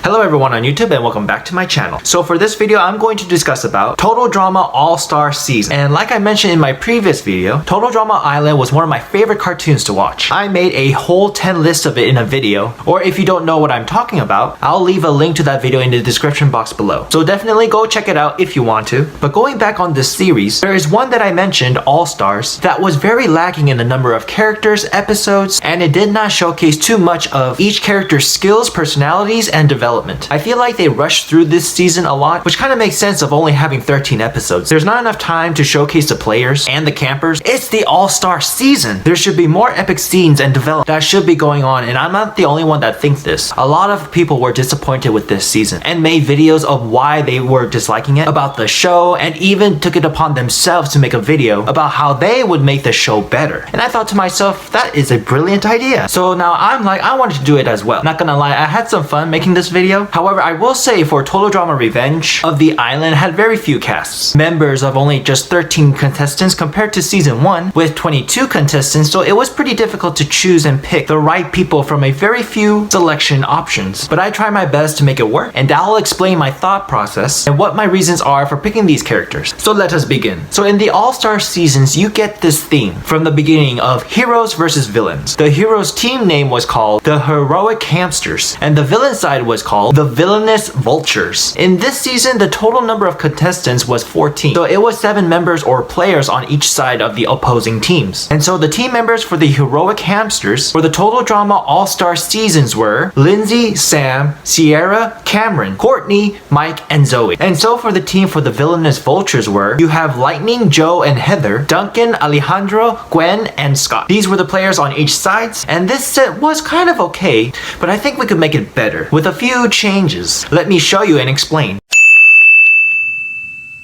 Hello everyone on YouTube and welcome back to my channel. So for this video, I'm going to discuss about Total Drama All-Star Season. And like I mentioned in my previous video, Total Drama Island was one of my favorite cartoons to watch. I made a whole 10 list of it in a video, or if you don't know what I'm talking about, I'll leave a link to that video in the description box below. So definitely go check it out if you want to. But going back on this series, there is one that I mentioned, All-Stars, that was very lacking in the number of characters, episodes, and it did not showcase too much of each character's skills, personalities, and development. I feel like they rushed through this season a lot, which kind of makes sense of only having 13 episodes. There's not enough time to showcase the players and the campers. It's the All-Star season. There should be more epic scenes and development that should be going on, and I'm not the only one that thinks this. A lot of people were disappointed with this season and made videos of why they were disliking it, about the show, and even took it upon themselves to make a video about how they would make the show better. And I thought to myself, that is a brilliant idea. So now I'm like, I wanted to do it as well. Not gonna lie, I had some fun making this video. However, I will say for Total Drama Revenge of the Island had very few casts. Members of only just 13 contestants compared to season 1 with 22 contestants, so it was pretty difficult to choose and pick the right people from a very few selection options. But I tried my best to make it work, and I'll explain my thought process and what my reasons are for picking these characters. So let us begin. So in the All-Star seasons, you get this theme from the beginning of heroes versus villains. The heroes team name was called the Heroic Hamsters, and the villain side was called the Villainous Vultures. In this season, the total number of contestants was 14. So it was 7 members or players on each side of the opposing teams. And so the team members for the Heroic Hamsters for the Total Drama All-Star seasons were Lindsay, Sam, Sierra, Cameron, Courtney, Mike, and Zoe. And so for the team for the Villainous Vultures were, you have Lightning, Joe, and Heather, Duncan, Alejandro, Gwen, and Scott. These were the players on each side, and this set was kind of okay, but I think we could make it better with a few changes. Let me show you and explain.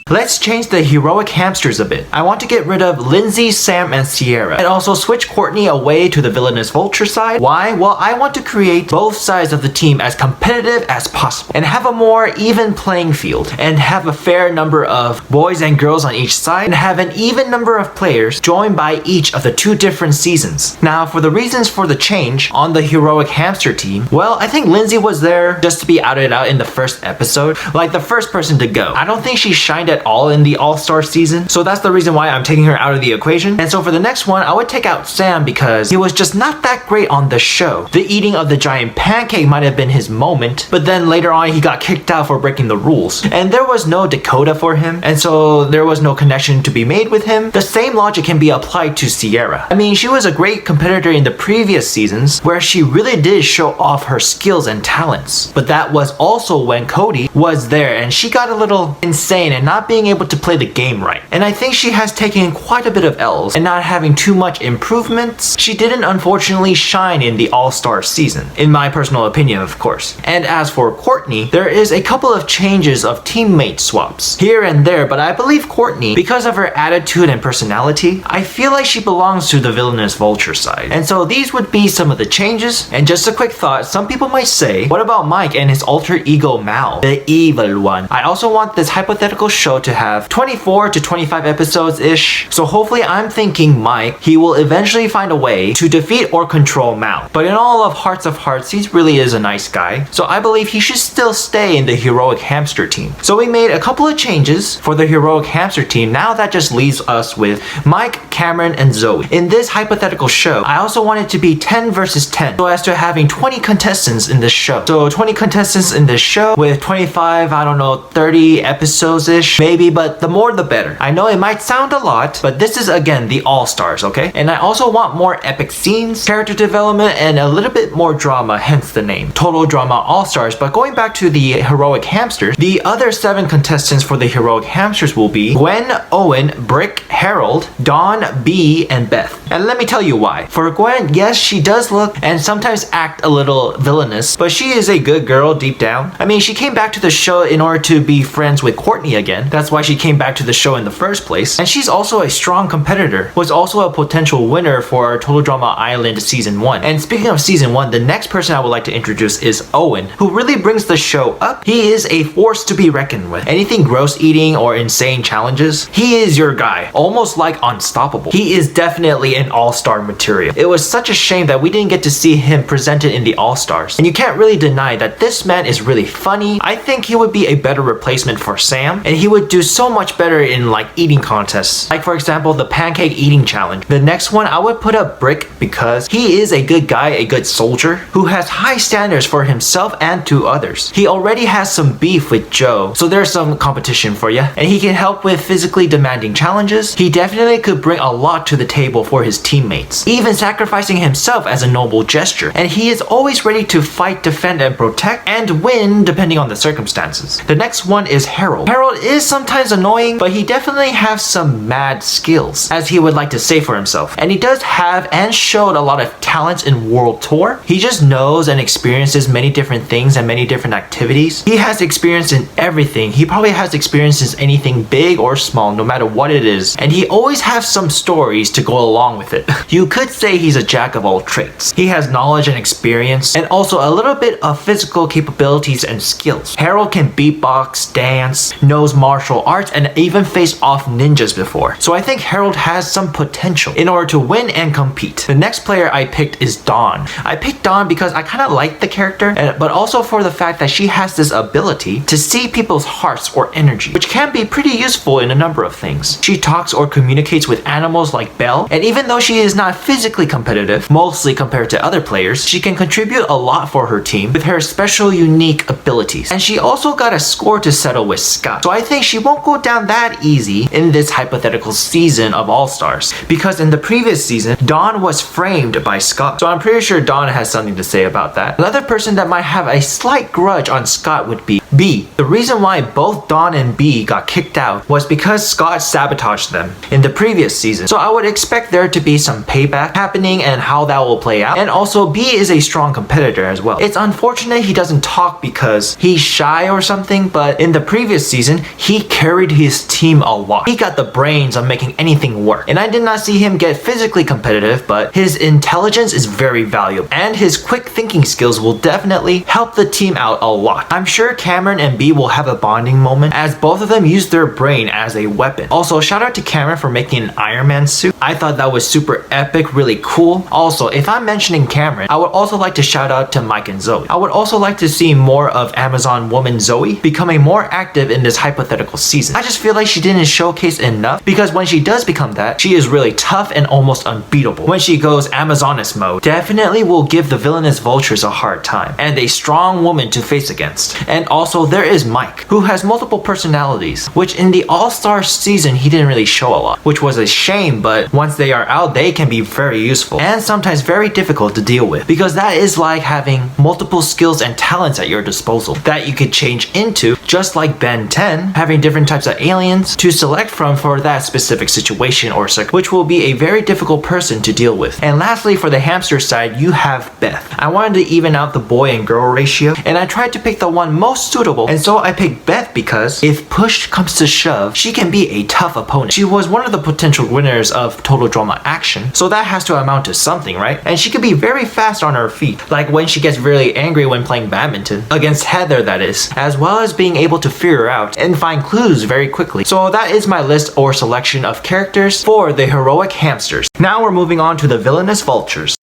Let's change the Heroic Hamsters a bit. I want to get rid of Lindsay, Sam, and Sierra, and also switch Courtney away to the Villainous Vulture side. Why? Well, I want to create both sides of the team as competitive as possible and have a more even playing field, and have a fair number of boys and girls on each side, and have an even number of players joined by each of the 2 different seasons. Now, for the reasons for the change on the Heroic Hamster team, well, I think Lindsay was there just to be outed out in the first episode, like the first person to go. I don't think she shined at all in the All-Star season, so that's the reason why I'm taking her out of the equation. And so for the next one, I would take out Sam because he was just not that great on the show. The eating of the giant pancake might have been his moment, but then later on he got kicked out for breaking the rules. And there was no Dakota for him, and so there was no connection to be made with him. The same logic can be applied to Sierra. I mean, she was a great competitor in the previous seasons where she really did show off her skills and talents. But that was also when Cody was there and she got a little insane and not being able to play the game right. And I think she has taken quite a bit of L's and not having too much improvements. She didn't unfortunately shine in the All-Star season, in my personal opinion, of course. And as for Courtney, there is a couple of changes of teammate swaps here and there, but I believe Courtney, because of her attitude and personality, I feel like she belongs to the Villainous Vulture side. And so these would be some of the changes. And just a quick thought, some people might say, what about Mike and his alter ego Mal, the evil one? I also want this hypothetical show to have 24 to 25 episodes-ish. So hopefully I'm thinking Mike, he will eventually find a way to defeat or control Mal. But in all of hearts, he really is a nice guy. So I believe he should still stay in the Heroic Hamster team. So we made a couple of changes for the Heroic Hamster team. Now that just leaves us with Mike, Cameron, and Zoe. In this hypothetical show, I also want it to be 10 versus 10. So as to having 20 contestants in this show. So 20 contestants in this show with 25, I don't know, 30 episodes-ish. Maybe, but the more the better. I know it might sound a lot, but this is again the All-Stars, okay? And I also want more epic scenes, character development, and a little bit more drama, hence the name, Total Drama All-Stars. But going back to the Heroic Hamsters, the other 7 contestants for the Heroic Hamsters will be Gwen, Owen, Brick, Harold, Dawn, B, and Beth. And let me tell you why. For Gwen, yes, she does look and sometimes act a little villainous, but she is a good girl deep down. I mean, she came back to the show in order to be friends with Courtney again. That's why she came back to the show in the first place. And she's also a strong competitor. Was also a potential winner for our Total Drama Island Season 1. And speaking of Season 1, the next person I would like to introduce is Owen, who really brings the show up. He is a force to be reckoned with. Anything gross eating or insane challenges, he is your guy. Almost like unstoppable. He is definitely an all-star material. It was such a shame that we didn't get to see him presented in the All-Stars. And you can't really deny that this man is really funny. I think he would be a better replacement for Sam, and he would do so much better in like eating contests. Like for example, the pancake eating challenge. The next one I would put up Brick because he is a good guy, a good soldier, who has high standards for himself and to others. He already has some beef with Joe, so there's some competition for you. And he can help with physically demanding challenges. He definitely could bring a lot to the table for his teammates, even sacrificing himself as a noble gesture. And he is always ready to fight, defend, and protect, and win depending on the circumstances. The next one is Harold. Harold is sometimes annoying, but he definitely has some mad skills, as he would like to say for himself. And he does have and showed a lot of talents in World Tour. He just knows and experiences many different things and many different activities. He has experience in everything. He probably has experience in anything big or small, no matter what it is. And he always has some stories to go along with it. You could say he's a jack of all trades. He has knowledge and experience, and also a little bit of physical capabilities and skills. Harold can beatbox, dance, knows martial arts, and even faced off ninjas before. So I think Harold has some potential in order to win and compete. The next player I picked is Dawn. I picked Dawn because I kind of like the character, but also for the fact that she has this ability to see people's hearts or energy, which can be pretty useful in a number of things. She talks or communicates with animals like Belle, and even though she is not physically competitive, mostly compared to other players, she can contribute a lot for her team with her special unique abilities. And she also got a score to settle with Scott. So I think she won't go down that easy in this hypothetical season of All-Stars, because in the previous season, Dawn was framed by Scott. So I'm pretty sure Dawn has something to say about that. Another person that might have a slight grudge on Scott would be B. The reason why both Dawn and B got kicked out was because Scott sabotaged them in the previous season. So I would expect there to be some payback happening and how that will play out. And also B is a strong competitor as well. It's unfortunate he doesn't talk because he's shy or something, but in the previous season, he carried his team a lot. He got the brains on making anything work. And I did not see him get physically competitive, but his intelligence is very valuable. And his quick thinking skills will definitely help the team out a lot. I'm sure Cameron and B will have a bonding moment as both of them use their brain as a weapon. Also, shout out to Cameron for making an Iron Man suit. I thought that was super epic, really cool. Also, if I'm mentioning Cameron, I would also like to shout out to Mike and Zoe. I would also like to see more of Amazon woman Zoe becoming more active in this hypothetical season. I just feel like she didn't showcase enough, because when she does become that, she is really tough and almost unbeatable. When she goes Amazoness mode, definitely will give the Villainous Vultures a hard time and a strong woman to face against. And also there is Mike, who has multiple personalities, which in the All-Star season he didn't really show a lot, which was a shame, but once they are out, they can be very useful and sometimes very difficult to deal with, because that is like having multiple skills and talents at your disposal that you could change into, just like Ben 10, having different types of aliens to select from for that specific situation or which will be a very difficult person to deal with. And lastly, for the hamster side, you have Beth. I wanted to even out the boy and girl ratio, and I tried to pick the one most suitable, and so I picked Beth because if push comes to shove, she can be a tough opponent. She was one of the potential winners of Total Drama Action, so that has to amount to something, right? And she can be very fast on her feet, like when she gets really angry when playing badminton, against Heather that is, as well as being able to figure her out and find clues very quickly. So that is my list or selection of characters for the heroic hamsters. Now we're moving on to the Villainous Vultures.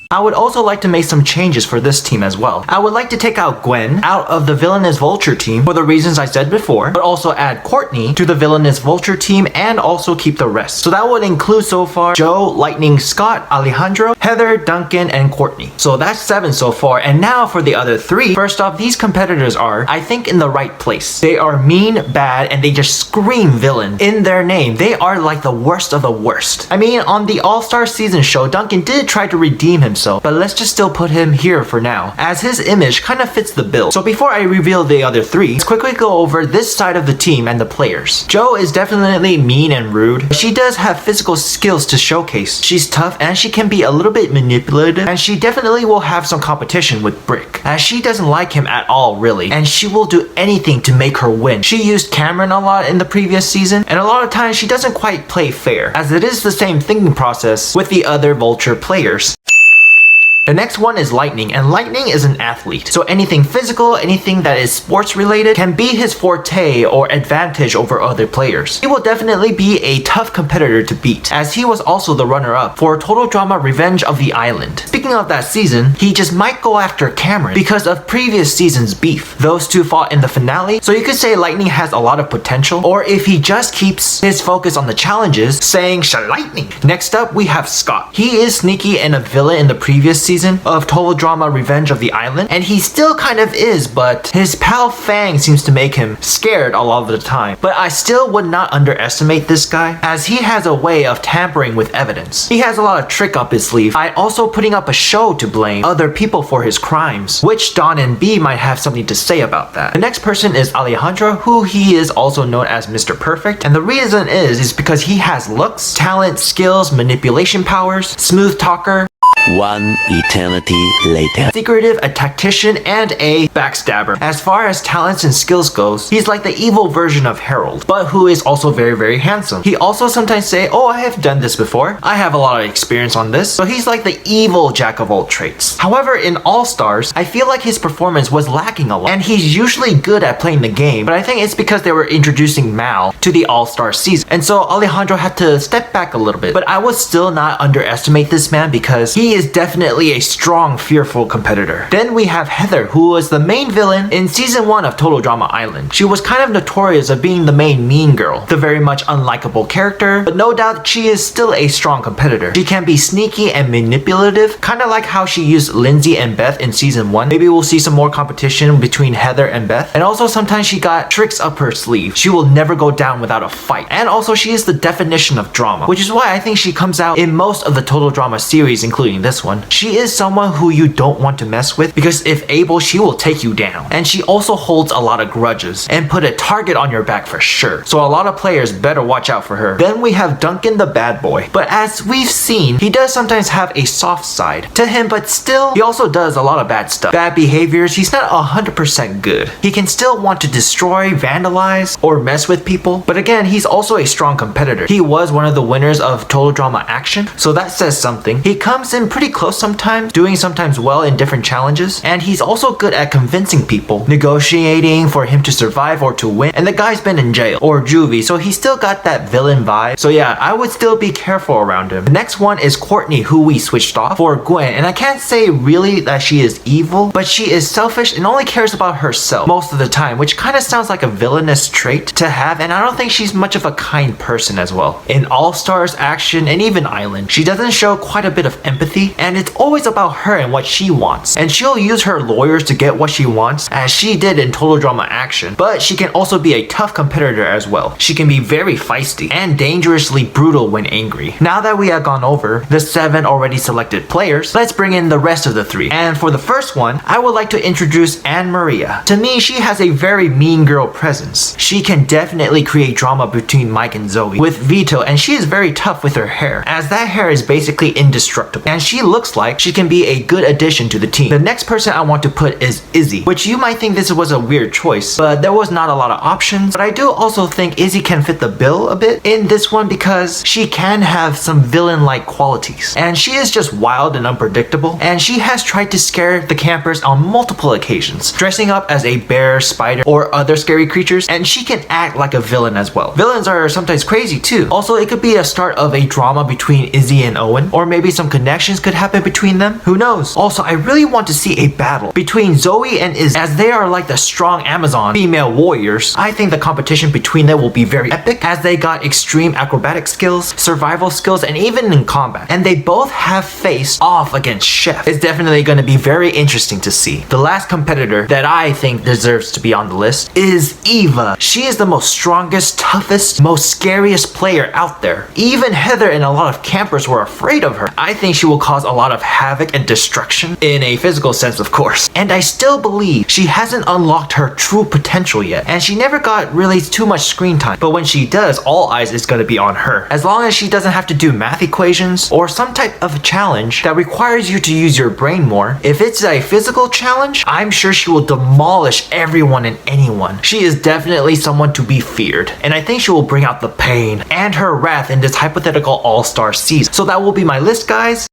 I would also like to make some changes for this team as well. I would like to take out Gwen out of the Villainous Vulture team for the reasons I said before, but also add Courtney to the Villainous Vulture team and also keep the rest. So that would include so far Joe, Lightning, Scott, Alejandro, Heather, Duncan, and Courtney. So that's 7 so far. And now for the other 3. First off, these competitors are, I think, in the right place. They are mean, bad, and they just scream villain in their name. They are like the worst of the worst. I mean, on the All-Star season show, Duncan did try to redeem himself himself, but let's just still put him here for now, as his image kind of fits the bill. So before I reveal the other three, let's quickly go over this side of the team and the players. Jo is definitely mean and rude. She does have physical skills to showcase. She's tough and she can be a little bit manipulative, and she definitely will have some competition with Brick, as she doesn't like him at all really, and she will do anything to make her win. She used Cameron a lot in the previous season, and a lot of times she doesn't quite play fair, as it is the same thinking process with the other Vulture players. The next one is Lightning, and Lightning is an athlete. So anything physical, anything that is sports related can be his forte or advantage over other players. He will definitely be a tough competitor to beat, as he was also the runner-up for Total Drama Revenge of the Island. Speaking of that season, he just might go after Cameron because of previous season's beef. Those two fought in the finale, so you could say Lightning has a lot of potential, or if he just keeps his focus on the challenges, saying Lightning. Next up, we have Scott. He is sneaky and a villain in the previous season of Total Drama Revenge of the Island, and he still kind of is, but his pal Fang seems to make him scared a lot of the time. But I still would not underestimate this guy, as he has a way of tampering with evidence. He has a lot of trick up his sleeve by also putting up a show to blame other people for his crimes, which Don and B might have something to say about that. The next person is Alejandro, who he is also known as Mr. Perfect, and the reason is because he has looks, talent, skills, manipulation powers, smooth talker, one eternity later. Secretive, a tactician, and a backstabber. As far as talents and skills goes, he's like the evil version of Harold, but who is also very handsome. He also sometimes say, oh, I have done this before. I have a lot of experience on this. So he's like the evil jack of all trades. However, in All Stars, I feel like his performance was lacking a lot, and he's usually good at playing the game, but I think it's because they were introducing Mal to the All Star season, and so Alejandro had to step back a little bit. But I would still not underestimate this man, because he is definitely a strong, fearful competitor. Then we have Heather, who was the main villain in season 1 of Total Drama Island. She was kind of notorious of being the main mean girl, the very much unlikable character, but no doubt she is still a strong competitor. She can be sneaky and manipulative, kind of like how she used Lindsay and Beth in season 1. Maybe we'll see some more competition between Heather and Beth. And also sometimes she got tricks up her sleeve. She will never go down without a fight. And also she is the definition of drama, which is why I think she comes out in most of the Total Drama series, including this one. She is someone who you don't want to mess with, because if able, she will take you down. And she also holds a lot of grudges and put a target on your back for sure. So a lot of players better watch out for her. Then we have Duncan the bad boy. But as we've seen, he does sometimes have a soft side to him, but still, he also does a lot of bad stuff. Bad behaviors, he's not 100% good. He can still want to destroy, vandalize, or mess with people. But again, he's also a strong competitor. He was one of the winners of Total Drama Action, so that says something. He comes in pretty close sometimes, doing sometimes well in different challenges, and he's also good at convincing people, negotiating for him to survive or to win. And the guy's been in jail or juvie, so he still got that villain vibe. So yeah, I would still be careful around him. The next one is Courtney, who we switched off for Gwen, and I can't say really that she is evil, but she is selfish and only cares about herself most of the time, which kind of sounds like a villainous trait to have, and I don't think she's much of a kind person as well. In All Stars, Action, and even Island, she doesn't show quite a bit of empathy, and it's always about her and what she wants, and she'll use her lawyers to get what she wants, as she did in Total Drama Action. But she can also be a tough competitor as well. She can be very feisty and dangerously brutal when angry. Now that we have gone over the 7 already selected players, let's bring in the rest of the 3. And for the first one, I would like to introduce Anne Maria. To me, she has a very mean girl presence. She can definitely create drama between Mike and Zoe with Vito, and she is very tough with her hair, as that hair is basically indestructible, and she looks like she can be a good addition to the team. The next person I want to put is Izzy, which you might think this was a weird choice, but there was not a lot of options. But I do also think Izzy can fit the bill a bit in this one, because she can have some villain-like qualities, and she is just wild and unpredictable, and she has tried to scare the campers on multiple occasions, dressing up as a bear, spider, or other scary creatures, and she can act like a villain as well. Villains are sometimes crazy too. Also, it could be a start of a drama between Izzy and Owen, or maybe some connections could happen between them. Who knows? Also, I really want to see a battle between Zoe and Izzy, as they are like the strong Amazon female warriors. I think the competition between them will be very epic, as they got extreme acrobatic skills, survival skills, and even in combat. And they both have faced off against Chef. It's definitely going to be very interesting to see. The last competitor that I think deserves to be on the list is Eva. She is the most strongest, toughest, most scariest player out there. Even Heather and a lot of campers were afraid of her. I think she will cause a lot of havoc and destruction in a physical sense, of course. And I still believe she hasn't unlocked her true potential yet, and she never got really too much screen time. But when she does, all eyes is gonna be on her. As long as she doesn't have to do math equations or some type of challenge that requires you to use your brain more, if it's a physical challenge, I'm sure she will demolish everyone and anyone. She is definitely someone to be feared, and I think she will bring out the pain and her wrath in this hypothetical all-star season. So that will be my list, guys.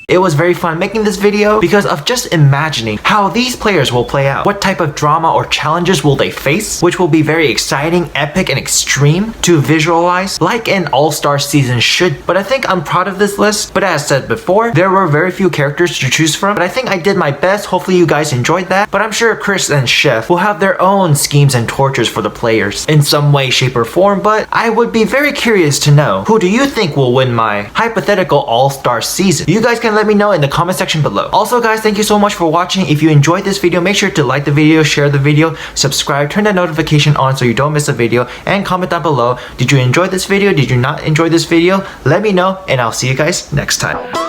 It was very fun making this video because of just imagining how these players will play out. What type of drama or challenges will they face, which will be very exciting, epic, and extreme to visualize like an all-star season should. But I think I'm proud of this list. But as said before, there were very few characters to choose from, but I think I did my best. Hopefully you guys enjoyed that. But I'm sure Chris and Chef will have their own schemes and tortures for the players in some way, shape, or form. But I would be very curious to know, who do you think will win my hypothetical all-star season? You guys can let me know in the comment section below. Also guys, thank you so much for watching. If you enjoyed this video, make sure to like the video, share the video, subscribe, turn that notification on so you don't miss a video, and comment down below. Did you enjoy this video? Did you not enjoy this video? Let me know, and I'll see you guys next time.